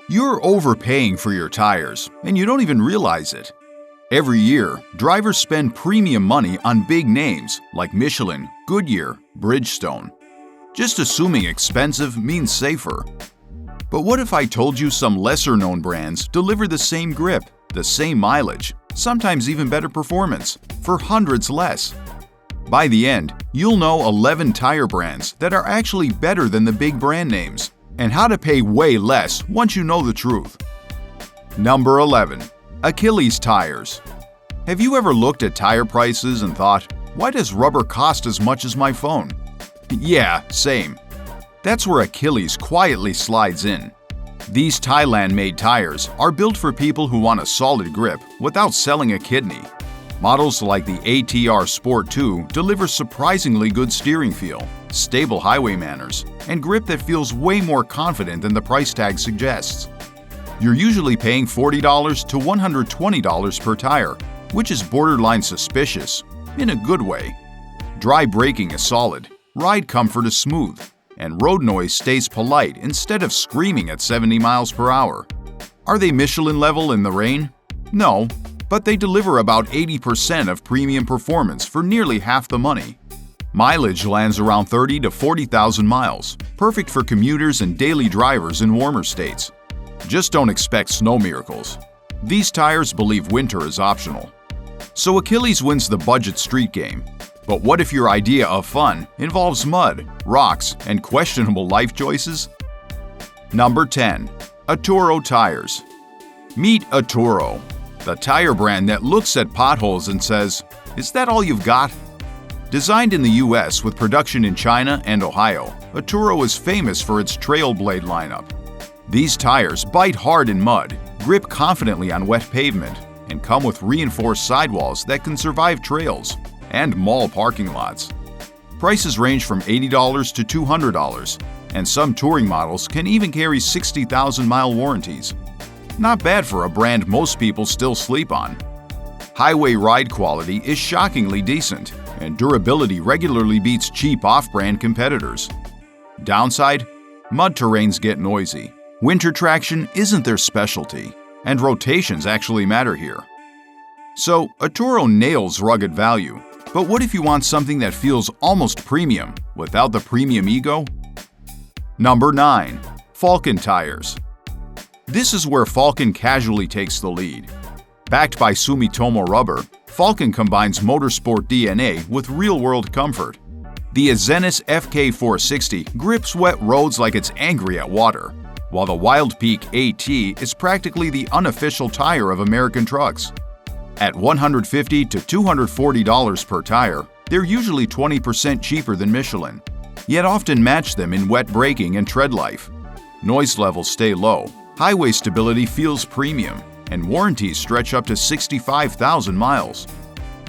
You're overpaying for your tires, and you don't even realize it. Every year, drivers spend premium money on big names like Michelin, Goodyear, Bridgestone. Just assuming expensive means safer. But what if I told you some lesser-known brands deliver the same grip, the same mileage, sometimes even better performance, for hundreds less? By the end, you'll know 11 tire brands that are actually better than the big brand names, and how to pay way less once you know the truth. Number 11. Achilles tires. Have you ever looked at tire prices and thought, why does rubber cost as much as my phone? Yeah, same. That's where Achilles quietly slides in. These Thailand-made tires are built for people who want a solid grip without selling a kidney. Models like the ATR Sport 2 deliver surprisingly good steering feel, stable highway manners, and grip that feels way more confident than the price tag suggests. You're usually paying $40 to $120 per tire, which is borderline suspicious, in a good way. Dry braking is solid, ride comfort is smooth, and road noise stays polite instead of screaming at 70 miles per hour. Are they Michelin level in the rain? No, but they deliver about 80% of premium performance for nearly half the money. Mileage lands around 30 to 40,000 miles, perfect for commuters and daily drivers in warmer states. Just don't expect snow miracles. These tires believe winter is optional. So Achilles wins the budget street game. But what if your idea of fun involves mud, rocks, and questionable life choices? Number 10. Auroro tires. Meet Auroro, the tire brand that looks at potholes and says, "Is that all you've got?" Designed in the US with production in China and Ohio, Auroro is famous for its trail blade lineup. These tires bite hard in mud, grip confidently on wet pavement, and come with reinforced sidewalls that can survive trails and mall parking lots. Prices range from $80 to $200, and some touring models can even carry 60,000-mile warranties. Not bad for a brand most people still sleep on. Highway ride quality is shockingly decent, and durability regularly beats cheap off-brand competitors. Downside? Mud terrains get noisy. Winter traction isn't their specialty, and rotations actually matter here. So, Auroro nails rugged value, but what if you want something that feels almost premium without the premium ego? Number 9. Falcon tires. This is where Falcon casually takes the lead. Backed by Sumitomo Rubber, Falcon combines motorsport DNA with real-world comfort. The Azenis FK460 grips wet roads like it's angry at water, while the Wild Peak AT is practically the unofficial tire of American trucks. At $150 to $240 per tire, they're usually 20% cheaper than Michelin, yet often match them in wet braking and tread life. Noise levels stay low, highway stability feels premium, and warranties stretch up to 65,000 miles.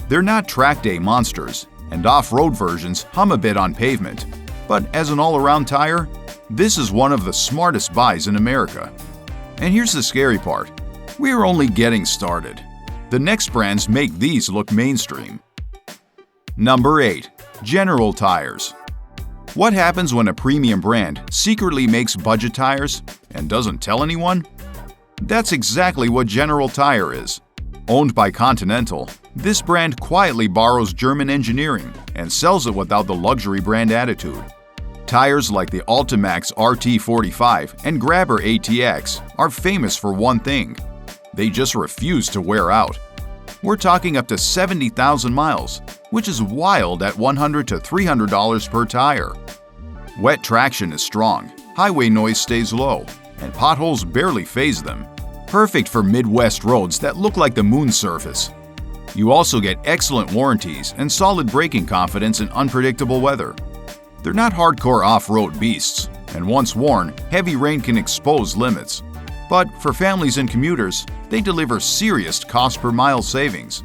They're not track day monsters, and off-road versions hum a bit on pavement, but as an all-around tire, this is one of the smartest buys in America. And here's the scary part. We're only getting started. The next brands make these look mainstream. Number 8. General tires. What happens when a premium brand secretly makes budget tires and doesn't tell anyone? That's exactly what General Tire is. Owned by Continental, this brand quietly borrows German engineering and sells it without the luxury brand attitude. Tires like the Ultimax RT45 and Grabber ATX are famous for one thing: they just refuse to wear out. We're talking up to 70,000 miles, which is wild at $100 to $300 per tire. Wet traction is strong, highway noise stays low, and potholes barely faze them. Perfect for Midwest roads that look like the moon's surface. You also get excellent warranties and solid braking confidence in unpredictable weather. They're not hardcore off-road beasts, and once worn, heavy rain can expose limits. But for families and commuters, they deliver serious cost per mile savings.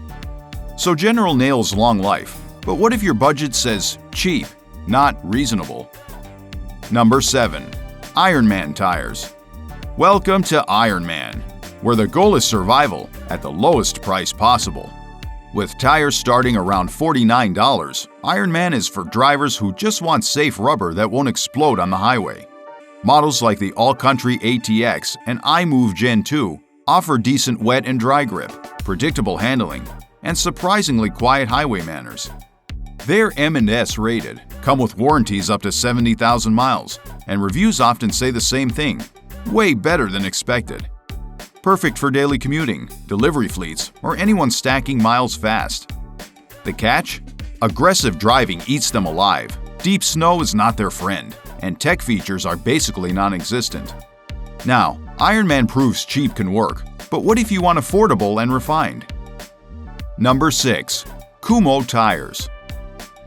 So General nails long life, but what if your budget says cheap, not reasonable? Number 7. Ironman tires. Welcome to Ironman, where the goal is survival at the lowest price possible. With tires starting around $49, Ironman is for drivers who just want safe rubber that won't explode on the highway. Models like the All-Country ATX and iMove Gen 2 offer decent wet and dry grip, predictable handling, and surprisingly quiet highway manners. They're M&S rated, come with warranties up to 70,000 miles, and reviews often say the same thing, way better than expected. Perfect for daily commuting, delivery fleets, or anyone stacking miles fast. The catch? Aggressive driving eats them alive. Deep snow is not their friend, and tech features are basically non-existent. Now, Ironman proves cheap can work, but what if you want affordable and refined? Number 6. Kumho tires.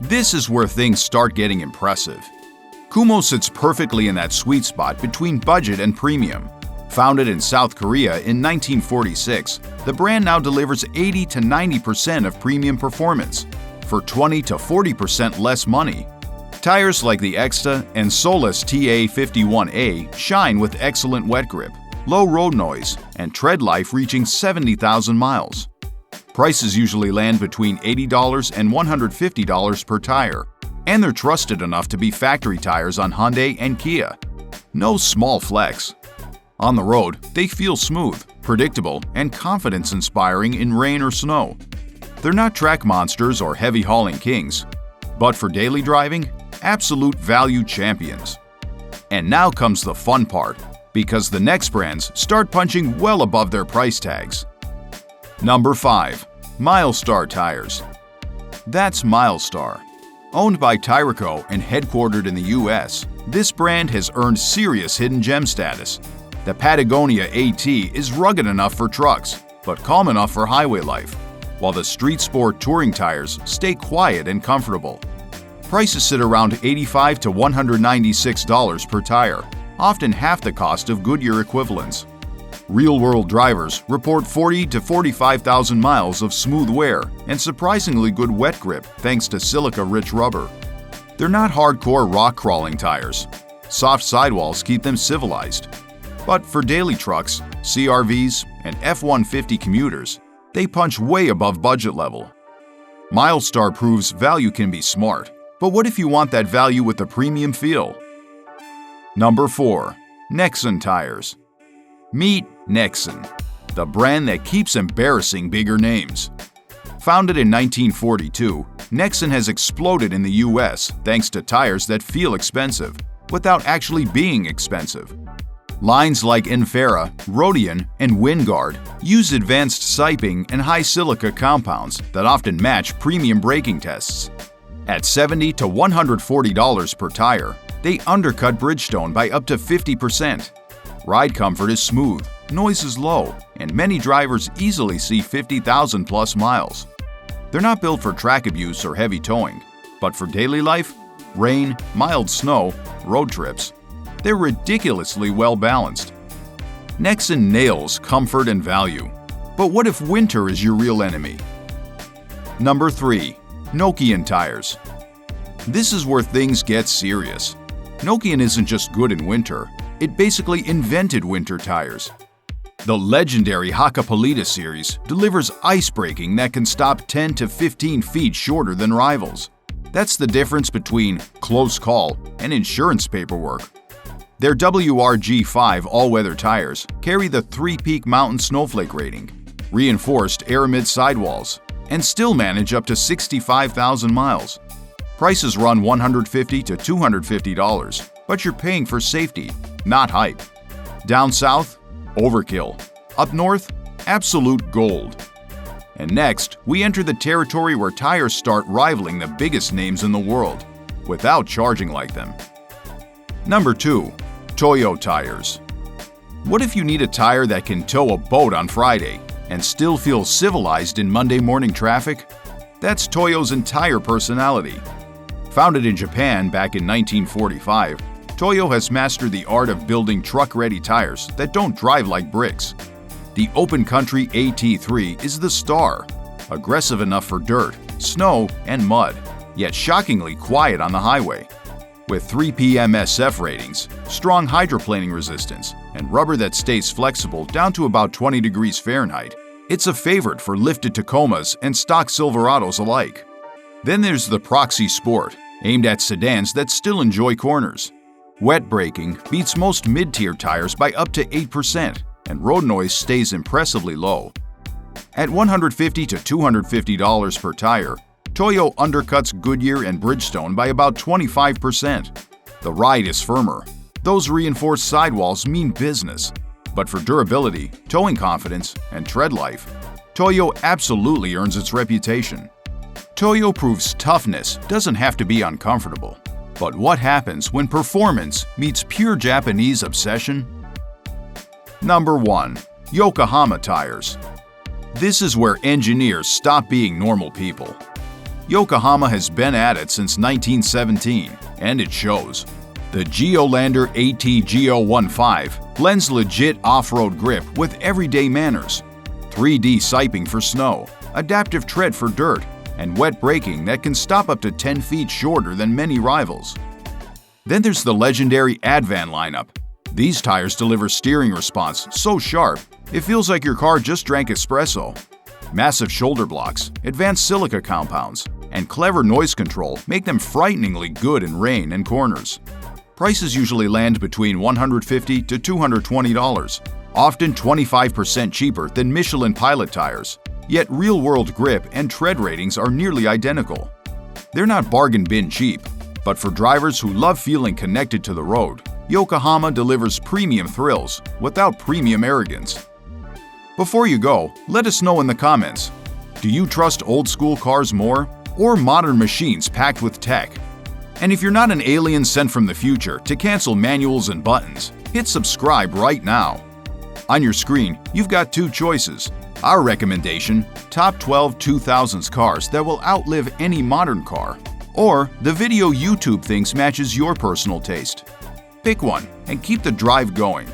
This is where things start getting impressive. Kumho sits perfectly in that sweet spot between budget and premium. Founded in South Korea in 1946, the brand now delivers 80 to 90% of premium performance for 20 to 40% less money. Tires like the Exta and Solus TA51A shine with excellent wet grip, low road noise, and tread life reaching 70,000 miles. Prices usually land between $80 and $150 per tire, and they're trusted enough to be factory tires on Hyundai and Kia. No small flex. On the road, they feel smooth, predictable, and confidence-inspiring in rain or snow. They're not track monsters or heavy-hauling kings, but for daily driving, absolute value champions. And now comes the fun part, because the next brands start punching well above their price tags. Number 5. Milestar tires. That's Milestar. Owned by Tyreco and headquartered in the US, this brand has earned serious hidden gem status. The Patagonia AT is rugged enough for trucks, but calm enough for highway life, while the Street Sport touring tires stay quiet and comfortable. Prices sit around $85 to $196 per tire, often half the cost of Goodyear equivalents. Real-world drivers report 40 to 45,000 miles of smooth wear and surprisingly good wet grip thanks to silica-rich rubber. They're not hardcore rock-crawling tires. Soft sidewalls keep them civilized. But for daily trucks, CRVs, and F-150 commuters, they punch way above budget level. Milestar proves value can be smart, but what if you want that value with the premium feel? Number 4. Nexen tires. Meet Nexen, the brand that keeps embarrassing bigger names. Founded in 1942, Nexen has exploded in the US thanks to tires that feel expensive, without actually being expensive. Lines like Infera, Rodian, and Wingard use advanced siping and high silica compounds that often match premium braking tests. At $70 to $140 per tire, they undercut Bridgestone by up to 50%. Ride comfort is smooth, noise is low, and many drivers easily see 50,000 plus miles. They're not built for track abuse or heavy towing, but for daily life, rain, mild snow, road trips, they're ridiculously well balanced. Nexen nails comfort and value. But what if winter is your real enemy? Number 3. Nokian tires. This is where things get serious. Nokian isn't just good in winter, it basically invented winter tires. The legendary Hakkapeliitta series delivers ice braking that can stop 10 to 15 feet shorter than rivals. That's the difference between close call and insurance paperwork. Their WRG5 all-weather tires carry the 3-peak mountain snowflake rating, reinforced aramid sidewalls, and still manage up to 65,000 miles. Prices run $150 to $250, but you're paying for safety, not hype. Down south, overkill. Up north, absolute gold. And next, we enter the territory where tires start rivaling the biggest names in the world, without charging like them. Number 2. Toyo tires. What if you need a tire that can tow a boat on Friday and still feel civilized in Monday morning traffic? That's Toyo's entire personality. Founded in Japan back in 1945, Toyo has mastered the art of building truck-ready tires that don't drive like bricks. The Open Country AT3 is the star, aggressive enough for dirt, snow, and mud, yet shockingly quiet on the highway. With 3 PMSF ratings, strong hydroplaning resistance, and rubber that stays flexible down to about 20 degrees Fahrenheit, it's a favorite for lifted Tacomas and stock Silverados alike. Then there's the Proxy Sport, aimed at sedans that still enjoy corners. Wet braking beats most mid-tier tires by up to 8%, and road noise stays impressively low. At $150 to $250 per tire, Toyo undercuts Goodyear and Bridgestone by about 25%. The ride is firmer. Those reinforced sidewalls mean business. But for durability, towing confidence, and tread life, Toyo absolutely earns its reputation. Toyo proves toughness doesn't have to be uncomfortable. But what happens when performance meets pure Japanese obsession? Number 1. Yokohama tires. This is where engineers stop being normal people. Yokohama has been at it since 1917, and it shows. The Geolander AT-G015 blends legit off-road grip with everyday manners. 3D siping for snow, adaptive tread for dirt, and wet braking that can stop up to 10 feet shorter than many rivals. Then there's the legendary Advan lineup. These tires deliver steering response so sharp, it feels like your car just drank espresso. Massive shoulder blocks, advanced silica compounds, and clever noise control make them frighteningly good in rain and corners. Prices usually land between $150 to $220, often 25% cheaper than Michelin pilot tires. Yet real-world grip and tread ratings are nearly identical. They're not bargain bin cheap, but for drivers who love feeling connected to the road, Yokohama delivers premium thrills without premium arrogance. Before you go, let us know in the comments. Do you trust old-school cars more, or modern machines packed with tech? And if you're not an alien sent from the future to cancel manuals and buttons, hit subscribe right now. On your screen, you've got two choices. Our recommendation, top 12 2000s cars that will outlive any modern car, or the video YouTube thinks matches your personal taste. Pick one and keep the drive going.